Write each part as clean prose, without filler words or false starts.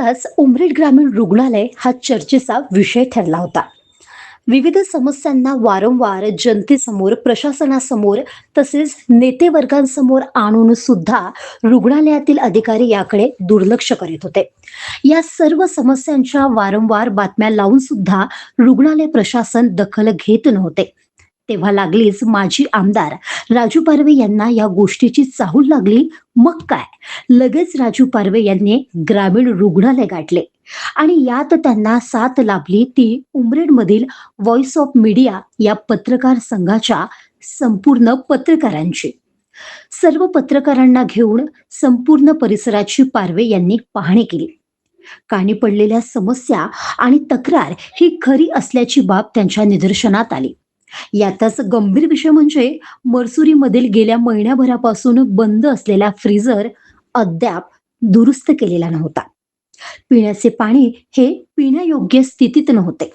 नुकताच उमरेड ग्रामीण रुग्णालय हा चर्चेचा विषय ठरला होता. विविध समस्यांना वारंवार जनतेसमोर, प्रशासनासमोर तसेच नेतेवर्गांसमोर आणून सुद्धा रुग्णालयातील अधिकारी याकडे दुर्लक्ष करीत होते. या सर्व समस्यांच्या वारंवार बातम्या लावून सुद्धा रुग्णालय प्रशासन दखल घेत नव्हते. तेव्हा लागलीच माजी आमदार राजू पारवे यांना या गोष्टीची चाहूल लागली. मग काय, लगेच राजू पारवे यांनी ग्रामीण रुग्णालय गाठले आणि यात त्यांना साथ लाभली ती उमरेडमधील व्हॉइस ऑफ मीडिया या पत्रकार संघाच्या संपूर्ण पत्रकारांची. सर्व पत्रकारांना घेऊन संपूर्ण परिसराची पारवे यांनी पाहणी केली. कानी पडलेल्या समस्या आणि तक्रार ही खरी असल्याची बाब त्यांच्या निदर्शनात आली. यातच गंभीर विषय म्हणजे मरसुरीमधील गेल्या महिन्याभरापासून बंद असलेला फ्रीजर अद्याप दुरुस्त केलेला नव्हता. पिण्याचे पाणी हे पिण्यायोग्य स्थितीत नव्हते.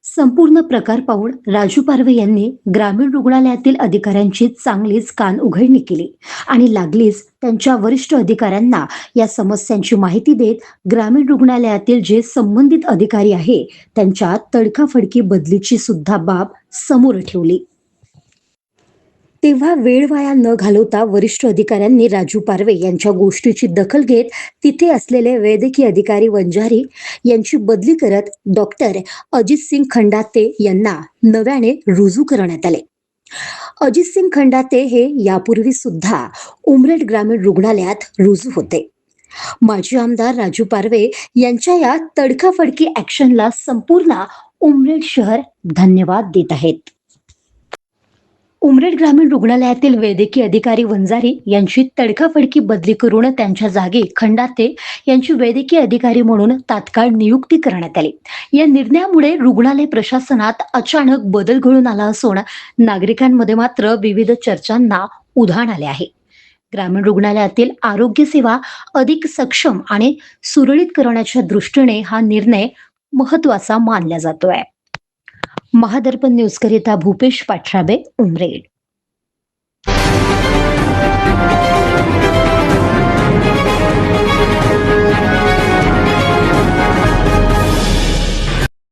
संपूर्ण प्रकार पाहून राजू पारवे यांनी ग्रामीण रुग्णालयातील अधिकाऱ्यांची चांगलीच कान उघडणी केली आणि लागलीच त्यांच्या वरिष्ठ अधिकाऱ्यांना या समस्यांची माहिती देत ग्रामीण रुग्णालयातील जे संबंधित अधिकारी आहे त्यांच्या तडकाफडकी बदलीची सुद्धा बाब समोर ठेवली. तेव्हा वेळ वाया न घालवता वरिष्ठ अधिकाऱ्यांनी राजू पारवे यांच्या गोष्टीची दखल घेत तिथे असलेले वैद्यकीय अधिकारी वंजारी यांची बदली करत डॉक्टर अजित सिंग खंडाते यांना नव्याने रुजू करण्यात आले. अजित सिंग खंडाते हे यापूर्वी सुद्धा उमरेड ग्रामीण रुग्णालयात रुजू होते. माजी आमदार राजू पारवे यांच्या या तडकाफडकी ऍक्शनला संपूर्ण उमरेड शहर धन्यवाद देत आहेत. उमरेड ग्रामीण रुग्णालयातील वैद्यकीय अधिकारी वंजारी यांची तडकाफडकी बदली करून त्यांच्या जागी खंडाते यांची वैद्यकीय अधिकारी म्हणून तात्काळ नियुक्ती करण्यात आली. या निर्णयामुळे रुग्णालय प्रशासनात अचानक बदल घडून आला असून नागरिकांमध्ये मात्र विविध चर्चांना उधाण आले आहे. ग्रामीण रुग्णालयातील आरोग्य सेवा अधिक सक्षम आणि सुरळीत करण्याच्या दृष्टीने हा निर्णय महत्वाचा मानला जातोय. महादर्पण न्यूज करिता भूपेश पाठराबे, उमरेड.